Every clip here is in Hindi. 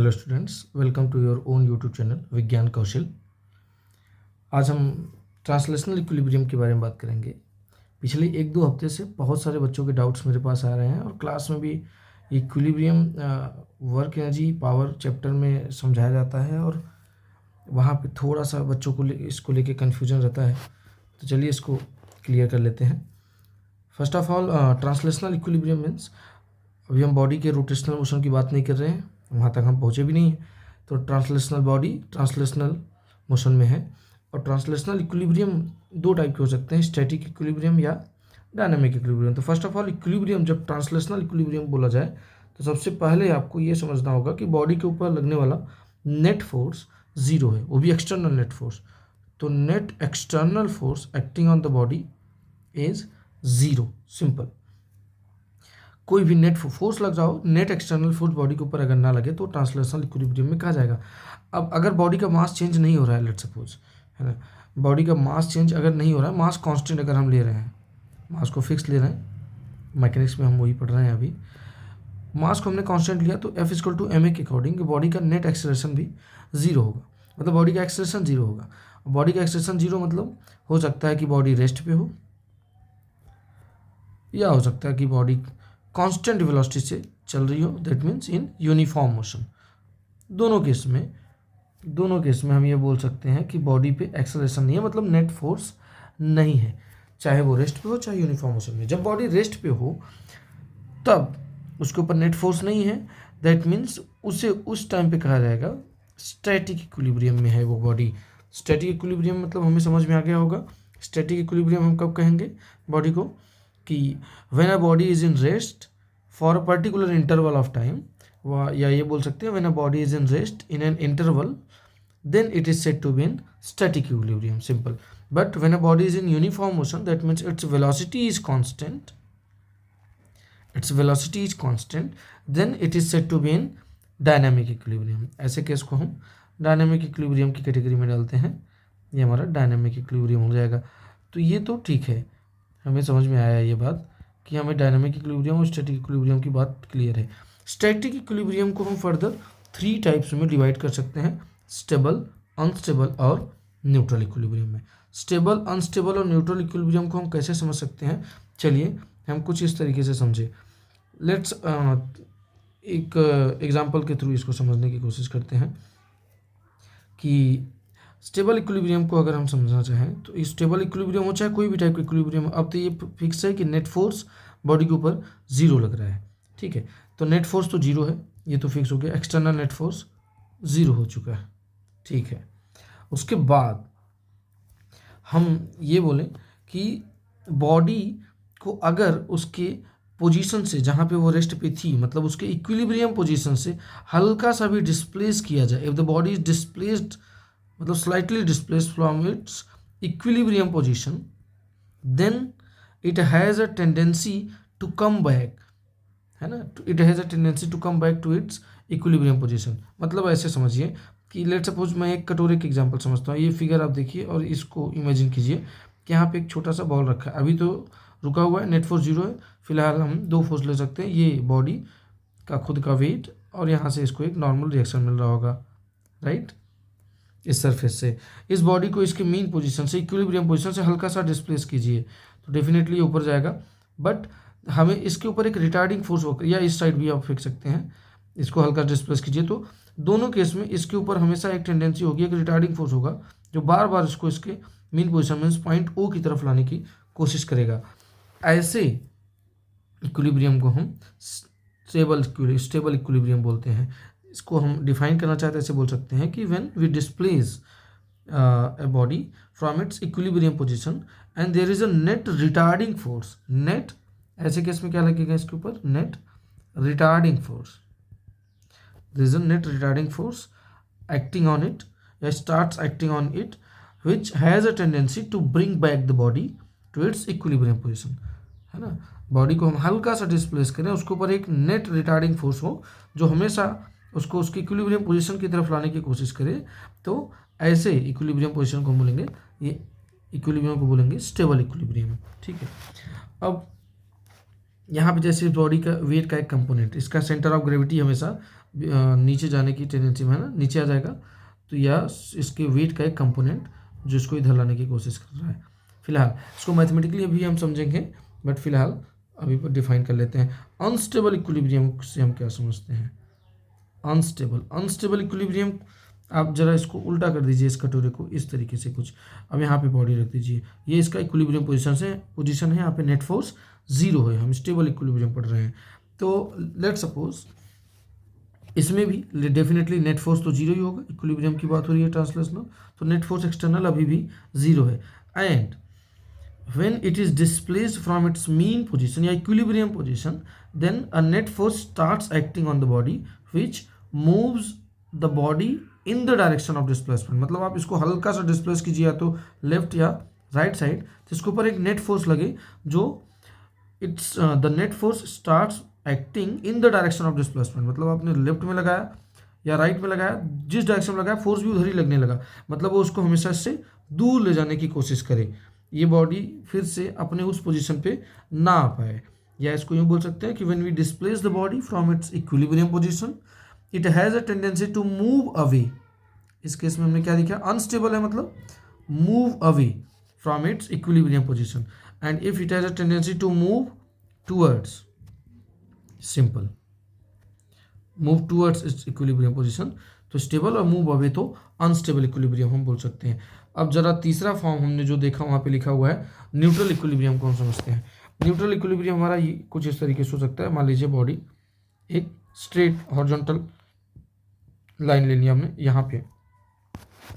Hello students, welcome to your own YouTube channel Vigyan Kaushal. आज हम ट्रांसलेशनल इक्विलिब्रियम के बारे में बात करेंगे। पिछले एक दो हफ्ते से बहुत सारे बच्चों के डाउट्स मेरे पास आ रहे हैं और क्लास में भी equilibrium work energy power chapter में समझाया जाता है और वहाँ पे थोड़ा सा बच्चों को इसको लेके कन्फ्यूजन रहता है। तो चलिए इसको क्लियर कर लेते हैं। First of all, translational equilibrium means अभी हम बॉडी के रोटेशनल मोशन की बात नहीं कर रहे हैं, वहाँ तक हम पहुँचे भी नहीं हैं। तो ट्रांसलेशनल बॉडी ट्रांसलेशनल मोशन में है। और ट्रांसलेशनल इक्विलिब्रियम दो टाइप के हो सकते हैं, स्टैटिक इक्विलिब्रियम या डायनामिक इक्विलिब्रियम। तो फर्स्ट ऑफ ऑल, इक्विलिब्रियम जब ट्रांसलेशनल इक्विलिब्रियम बोला जाए तो सबसे पहले आपको ये समझना होगा कि बॉडी के ऊपर लगने वाला नेट फोर्स ज़ीरो है, वो भी एक्सटर्नल नेट फोर्स। तो net external force acting on the body is zero, simple. कोई भी नेट फोर्स लग रहा हो, नेट एक्सटर्नल फोर्स बॉडी के ऊपर अगर ना लगे तो ट्रांसलेशनल इक्विलिब्रियम में कहा जाएगा। अब अगर बॉडी का मास चेंज नहीं हो रहा है, लेट सपोज, है ना, बॉडी का मास चेंज अगर नहीं हो रहा है, मास कांस्टेंट अगर हम ले रहे हैं, मास को फिक्स ले रहे हैं, मैकेनिक्स में हम वही पढ़ रहे हैं अभी, मास को हमने कांस्टेंट लिया तो F equal to m a के अकॉर्डिंग बॉडी का नेट एक्सेलरेशन भी ज़ीरो होगा, मतलब बॉडी का एक्सेलरेशन ज़ीरो होगा। बॉडी का एक्सेलरेशन ज़ीरो मतलब हो सकता है कि बॉडी रेस्ट पे हो, या हो सकता है कि बॉडी कांस्टेंट वेलोसिटी से चल रही हो, that means in uniform motion. दोनों केस में हम ये बोल सकते हैं कि बॉडी पे एक्सेलरेशन नहीं है, मतलब नेट फोर्स नहीं है, चाहे वो रेस्ट पे हो चाहे यूनिफॉर्म मोशन में। जब बॉडी रेस्ट पे हो तब उसके ऊपर नेट फोर्स नहीं है, दैट मीन्स उसे उस टाइम पे कहा जाएगा स्टैटिक इक्विलिब्रियम में है वो बॉडी। स्टैटिक इक्विलिब्रियम मतलब हमें समझ में आ गया होगा। स्टैटिक इक्विलिब्रियम हम कब कहेंगे बॉडी को, कि when a body is in rest for a particular interval of time, या ये बोल सकते हैं when a body is in rest in an interval, then it is said to be in static equilibrium, simple. But when a body is in uniform motion, that means its velocity is constant, then it is said to be in dynamic equilibrium. ऐसे केस को हम डायनामिक इक्विलिब्रियम की कैटेगरी में डालते हैं, ये हमारा डायनामिक इक्विलिब्रियम हो जाएगा। तो ये तो ठीक है, हमें समझ में आया ये बात कि हमें डायनामिक इक्विलिब्रियम और स्टैटिक इक्विलिब्रियम की बात क्लियर है। स्टैटिक इक्विलिब्रियम को हम फर्दर 3 टाइप्स में डिवाइड कर सकते हैं, स्टेबल, अनस्टेबल और न्यूट्रल इक्विलिब्रियम में। स्टेबल, अनस्टेबल और न्यूट्रल इक्विलिब्रियम को हम कैसे समझ सकते हैं, चलिए हम कुछ इस तरीके से समझे। लेट्स एक एग्जांपल के थ्रू इसको समझने की कोशिश करते हैं कि स्टेबल इक्विलिब्रियम को अगर हम समझना चाहें तो स्टेबल इक्विलिब्रियम हो चाहे कोई भी टाइप का इक्विलिब्रियम, अब तो ये फिक्स है कि नेट फोर्स बॉडी के ऊपर ज़ीरो लग रहा है, ठीक है। तो नेट फोर्स तो जीरो है, ये तो फिक्स हो गया, एक्सटर्नल नेट फोर्स ज़ीरो हो चुका है, ठीक है। उसके बाद हम ये बोलें कि बॉडी को अगर उसके पोजीशन से, जहाँ पे वो रेस्ट पे थी, मतलब उसके इक्विलिब्रियम पोजीशन से हल्का सा भी डिस्प्लेस किया जाए, if the body is displaced, मतलब slightly displaced from its equilibrium position, then it has a tendency to come back, है ना, it has a tendency to come back to its equilibrium position. मतलब ऐसे समझिए कि लेट सपोज मैं एक कटोरे की एग्जांपल समझता हूँ। ये फिगर आप देखिए और इसको इमेजिन कीजिए कि यहाँ पे एक छोटा सा बॉल रखा है, अभी तो रुका हुआ है, नेट फोर्स जीरो है, फिलहाल हम 2 फोर्स ले सकते हैं, ये बॉडी का खुद का वेट और यहाँ से इसको एक नॉर्मल रिएक्शन मिल रहा होगा, राइट, इस सरफेस से। इस बॉडी को इसके मीन पोजीशन से, इक्विलिब्रियम पोजीशन से हल्का सा डिस्प्लेस कीजिए तो डेफिनेटली ये ऊपर जाएगा, बट हमें इसके ऊपर एक रिटार्डिंग फोर्स होगा, या इस साइड भी आप फेंक सकते हैं, इसको हल्का डिस्प्लेस कीजिए। तो दोनों केस में इसके ऊपर हमेशा एक टेंडेंसी होगी, एक रिटार्डिंग फोर्स होगा जो बार बार इसको इसके mean position means point O की तरफ लाने की कोशिश करेगा। ऐसे इक्विलिब्रियम को हम स्टेबल इक्विलिब्रियम बोलते हैं। इसको हम डिफाइन करना चाहते हैं, ऐसे बोल सकते हैं कि when we displace a body from its equilibrium position and there is a net retarding force, net, ऐसे केस में क्या लगेगा इसके ऊपर, net retarding force, there is a net retarding force acting on it, या starts acting on it, which has a tendency to bring back the body to its equilibrium position, है ना। बॉडी को हम हल्का सा डिस्प्लेस करें, उसके ऊपर एक नेट रिटार्डिंग फोर्स हो जो हमेशा उसको उसकी इक्विलिब्रियम पोजीशन की तरफ लाने की कोशिश करे, तो ऐसे इक्विलिब्रियम पोजीशन को हम बोलेंगे, ये इक्विलिब्रियम को बोलेंगे स्टेबल इक्विलिब्रियम, ठीक है। अब यहाँ पे जैसे बॉडी का वेट का एक कंपोनेंट, इसका सेंटर ऑफ ग्रेविटी हमेशा नीचे जाने की टेंडेंसी में है ना, नीचे आ जाएगा, तो या इसके वेट का एक कंपोनेंट जो इसको इधर लाने की कोशिश कर रहा है। फिलहाल इसको मैथमेटिकली अभी हम समझेंगे, बट फिलहाल अभी पर डिफाइन कर लेते हैं। अनस्टेबल इक्विलिब्रियम से हम क्या समझते हैं? अनस्टेबल इक्विलिब्रियम, आप जरा इसको उल्टा कर दीजिए इस कटोरे को, इस तरीके से कुछ। अब यहाँ पे बॉडी रख दीजिए, ये इसका इक्विलिब्रियम पोजीशन है, यहाँ पे नेट फोर्स 0 है, हम स्टेबल इक्विलिब्रियम पढ़ रहे हैं। तो लेट सपोज इसमें भी डेफिनेटली नेट फोर्स तो 0 ही होगा, इक्विलिब्रियम की बात हो रही है ट्रांसलेशनल, तो नेट फोर्स एक्सटर्नल अभी भी 0 है। And when it is displaced from its mean position या equilibrium position, then a net force starts acting on the body which moves the body in the direction of displacement। मतलब आप इसको हल्का सा डिस्प्लेस कीजिए या तो लेफ्ट या राइट साइड, तो इसके ऊपर एक नेट फोर्स लगे जो it's the net force starts acting in the direction of displacement. मतलब आपने लेफ्ट में लगाया या राइट में लगाया, जिस डायरेक्शन में लगाया फोर्स भी उधर ही लगने लगा, मतलब वो उसको हमेशा इससे दूर ले जाने की कोशिश करे, ये बॉडी फिर से अपने उस पोजीशन पे ना आ पाए। या इसको यूँ बोल सकते हैं कि when we displace the body from its equilibrium position it has a tendency to move away. इस केस में हमने क्या देखा? अनस्टेबल है, मतलब move away from its equilibrium position, and if it has a tendency to move towards, simple, move towards its equilibrium position, तो स्टेबल, और मूव अवे तो अनस्टेबल इक्विलिब्रियम हम बोल सकते हैं। अब जरा तीसरा फॉर्म हमने जो देखा वहाँ पे लिखा हुआ है न्यूट्रल इक्विलिब्रियम को हम समझते हैं। न्यूट्रल इक्विलिब्रियम हमारा ये कुछ इस तरीके से हो सकता है। मान लीजिए बॉडी एक स्ट्रेट हॉरिजॉन्टल लाइन ले लिया हमने यहाँ पे,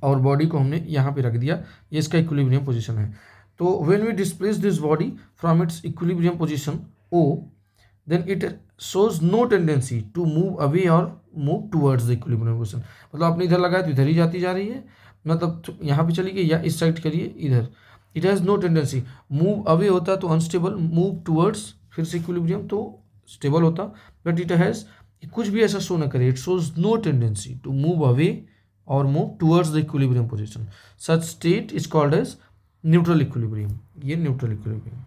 और बॉडी को हमने यहाँ पे रख दिया, ये इसका इक्विलिब्रियम पोजीशन है। तो when we displace this body from its equilibrium position O, then it shows no tendency to move away और move towards the equilibrium position. मतलब आपने इधर लगाया तो इधर ही जाती जा रही है, मतलब यहाँ पे चली गई, या इस साइड करिए इधर, it has no tendency. Move away होता तो अनस्टेबल, मूव टूवर्ड्स फिर से इक्विलिब्रियम तो स्टेबल होता, बट इट हैज़ कुछ भी ऐसा शो ना करे, it shows no tendency to move away और move towards the equilibrium position. Such state is called as neutral equilibrium. ये neutral equilibrium,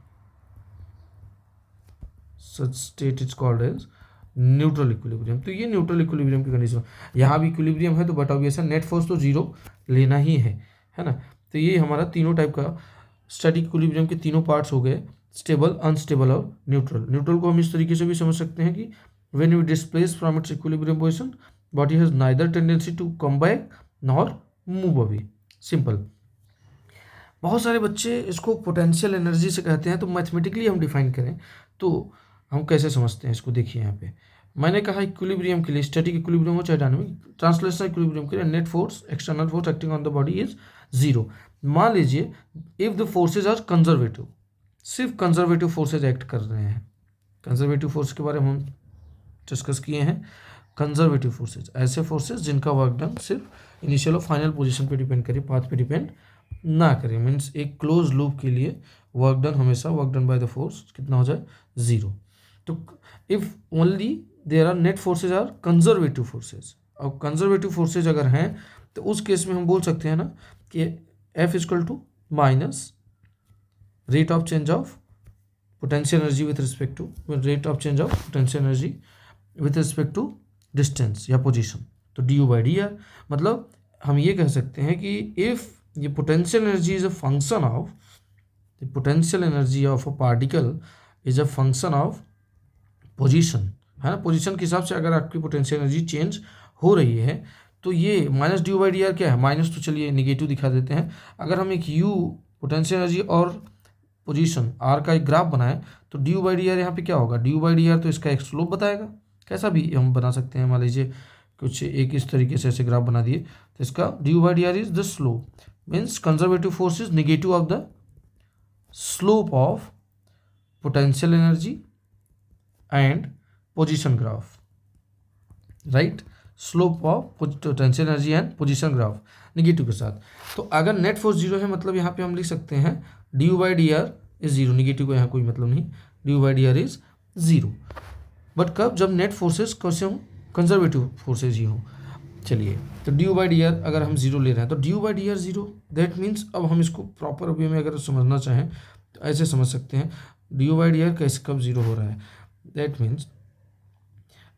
such state is called as neutral equilibrium. तो ये न्यूट्रल इक्विलिब्रियम की कंडीशन, यहाँ भी इक्विलिब्रियम है तो बट ऑब्वियस नेट फोर्स तो 0 लेना ही है ना। तो ये हमारा तीनों टाइप का स्टैटिक इक्विलिब्रियम के तीनों पार्ट्स हो गए, स्टेबल, अनस्टेबल और न्यूट्रल। न्यूट्रल को हम इस तरीके से भी समझ सकते हैं कि when we displace from its equilibrium position body has neither tendency to come back nor move away, simple. बहुत सारे बच्चे इसको पोटेंशियल एनर्जी से कहते हैं, तो मैथमेटिकली हम डिफाइन करें तो हम कैसे समझते हैं इसको? देखिए यहाँ पे मैंने कहा इक्विलिब्रियम के लिए, स्टैटिक इक्विलिब्रियम हो चाहे डायनामिक, ट्रांसलेशनल इक्विलिब्रियम के लिए net force, external force acting on the body is 0। मान लीजिए if the forces are conservative, सिर्फ कंजर्वेटिव फोर्सेज एक्ट कर रहे हैं। कंजर्वेटिव फोर्स के बारे में हम डिस्कस किए हैं। कंजर्वेटिव फोर्सेज ऐसे फोर्सेज जिनका वर्क डन सिर्फ इनिशियल और फाइनल पोजीशन पे डिपेंड करे, पाथ पे डिपेंड ना करे। मीन्स एक क्लोज लूप के लिए वर्क डन हमेशा, work done by the force कितना हो जाए? 0। तो if only there are net forces are conservative forces, और कंजर्वेटिव फोर्सेज अगर हैं तो उस केस में हम बोल सकते हैं ना कि F equal to minus rate of change of potential energy with respect to rate of change of potential energy with respect to distance या पोजीशन, तो du/dr। मतलब हम ये कह सकते हैं कि इफ ये potential energy is a function of the potential energy of a particle is a function of position, है ना। पोजीशन के हिसाब से अगर आपकी पोटेंशियल एनर्जी चेंज हो रही है तो ये माइनस du/dr क्या है? माइनस तो चलिए निगेटिव दिखा देते हैं। अगर हम एक u पोटेंशियल एनर्जी और पोजीशन r का एक ग्राफ बनाएं तो du/dr यहाँ पे क्या होगा? du/dr तो इसका एक स्लोप बताएगा, कैसा भी हम बना सकते हैं। मान लीजिए कुछ एक इस तरीके से ऐसे ग्राफ बना दिए तो इसका du/dr is the slope, means conservative force is negative of the slope of potential energy and position graph, right. Slope of potential energy and position graph negative के साथ। तो अगर नेट फोर्स 0 है मतलब यहाँ पे हम लिख सकते हैं du/dr इज 0, निगेटिव का यहाँ कोई मतलब नहीं, du/dr इज 0। बट कब? जब नेट फोर्सेस कैसे हों? कंजर्वेटिव फोर्सेज ही हों। चलिए, तो du/dr अगर हम 0 ले रहे हैं तो du/dr 0, दैट मीन्स अब हम इसको प्रॉपर वे में अगर समझना चाहें तो ऐसे समझ सकते हैं du/dr कैसे कब 0 हो रहा है। That means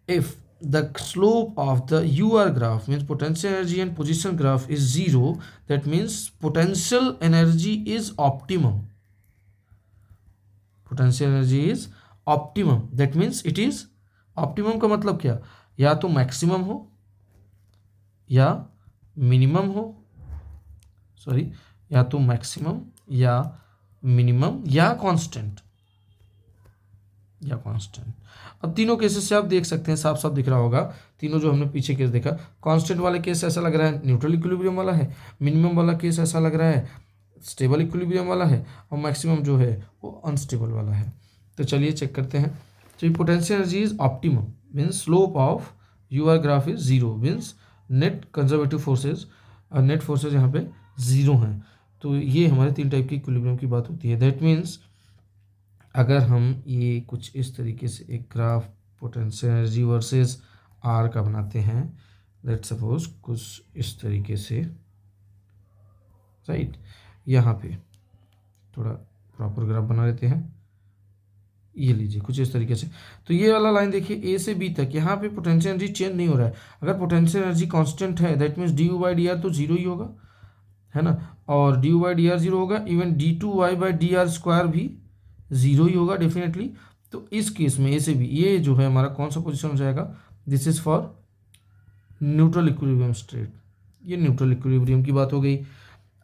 if the slope of the UR graph means potential energy and position graph is 0, that means potential energy is optimum. Potential energy is optimum, that means it is optimum का मतलब क्या, या तो मैक्सिमम हो या मिनिमम हो, सॉरी, या तो मैक्सिमम या मिनिमम या कांस्टेंट, या कांस्टेंट। अब तीनों केसेस से आप देख सकते हैं, साफ साफ दिख रहा होगा, तीनों जो हमने पीछे केस देखा, कांस्टेंट वाले केस ऐसा लग रहा है न्यूट्रल इक्विलिब्रियम वाला है, मिनिमम वाला केस ऐसा लग रहा है स्टेबल इक्विलिब्रियम वाला है, और मैक्सिमम जो है वो अनस्टेबल वाला है। तो चलिए चेक करते हैं। तो ये potential energy is optimum means slope of your graph is zero, means net conservative forces और नेट फोर्सेज यहाँ पे जीरो हैं। तो ये हमारे तीन टाइप की इक्विलिब्रियम की बात होती है। दैट मीन्स अगर हम ये कुछ इस तरीके से एक graph potential energy versus r का बनाते हैं, लेट सपोज कुछ इस तरीके से, राइट, यहाँ पे थोड़ा प्रॉपर ग्राफ बना लेते हैं, ये लीजिए कुछ इस तरीके से। तो ये वाला लाइन देखिए ए से बी तक, यहाँ पे पोटेंशियल एनर्जी चेंज नहीं हो रहा है। अगर पोटेंशियल एनर्जी कांस्टेंट है that means D you by D R तो जीरो ही होगा, है ना, और D you by D R zero होगा, even D two Y by D R square भी जीरो ही होगा डेफिनेटली। तो इस केस में ए से बी ये जो है हमारा कौन सा पोजिशन हो जाएगा, this is for neutral equilibrium state, ये न्यूट्रल इक्विलिब्रियम की बात हो गई।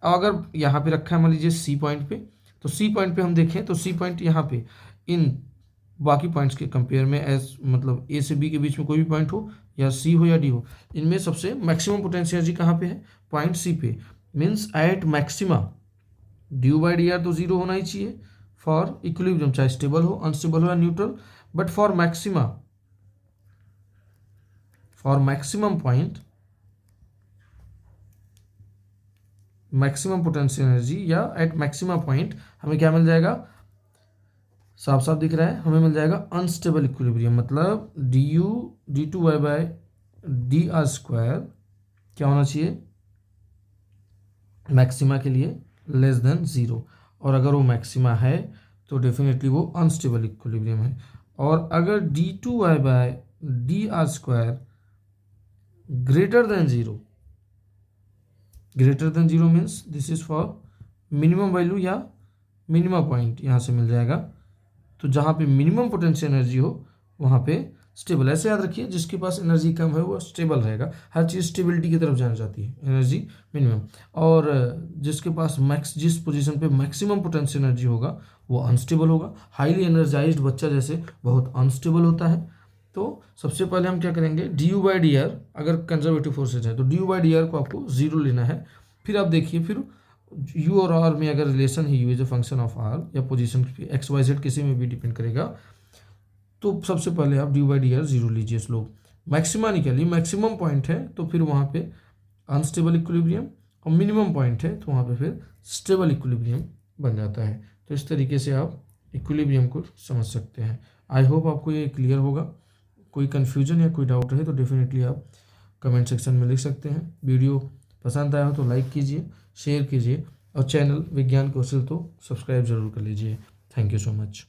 अगर यहाँ पे रखा है मान लीजिए सी पॉइंट पे, तो सी पॉइंट पे हम देखें तो सी पॉइंट यहाँ पे इन बाकी पॉइंट्स के कंपेयर में एस मतलब ए से बी के बीच में कोई भी पॉइंट हो या सी हो या डी हो, इनमें सबसे मैक्सिमम पोटेंशियल एनर्जी कहाँ पे है, पॉइंट सी पे। Means at maxima d you by D R तो जीरो होना ही चाहिए फॉर इक्विलिब्रियम, चाहे स्टेबल हो अनस्टेबल हो या neutral, but for maximum point maximum potential energy या एट मैक्सिमम पॉइंट हमें क्या मिल जाएगा, साफ साफ दिख रहा है, हमें मिल जाएगा अनस्टेबल इक्विलिब्रियम। मतलब d u d two Y by D R square क्या होना चाहिए मैक्सिमा के लिए लेस देन जीरो, और अगर वो मैक्सिमा है तो डेफिनेटली वो अनस्टेबल इक्विलिब्रियम है। और अगर d two Y by D R square greater than zero, greater than zero means this is for minimum value या मिनिमम पॉइंट यहाँ से मिल जाएगा। तो जहाँ पे मिनिमम पोटेंशियल एनर्जी हो वहाँ पे स्टेबल, ऐसे याद रखिए जिसके पास एनर्जी कम है वो स्टेबल रहेगा, हर चीज़ स्टेबिलिटी की तरफ जाना जाती है, एनर्जी मिनिमम। और जिसके पास जिस पोजीशन पे मैक्सिमम पोटेंशियल एनर्जी होगा वो अनस्टेबल होगा। हाईली एनर्जाइज्ड बच्चा जैसे बहुत अनस्टेबल होता है। तो सबसे पहले हम क्या करेंगे, D you by D R अगर कंजर्वेटिव फोर्सेज है तो D you by D R को आपको जीरो लेना है। फिर आप देखिए फिर यू और आर में अगर रिलेशन है, u is a function of r या पोजीशन एक्स वाई जेड किसी में भी डिपेंड करेगा, तो सबसे पहले आप d by D R zero लीजिए स्लोप। मैक्सिमा निकालिए, मैक्सिमम पॉइंट है तो फिर वहाँ पे अनस्टेबल इक्विलिब्रियम, और मिनिमम पॉइंट है तो वहाँ पे फिर स्टेबल इक्विलिब्रियम बन जाता है। तो इस तरीके से आप इक्विलिब्रियम को समझ सकते हैं। आई होप आपको ये क्लियर होगा। कोई कन्फ्यूजन या कोई डाउट है तो डेफिनेटली आप कमेंट सेक्शन में लिख सकते हैं। वीडियो पसंद आया हो तो लाइक कीजिए, शेयर कीजिए, और चैनल विज्ञान कौशल तो सब्सक्राइब जरूर कर लीजिए। Thank you so much.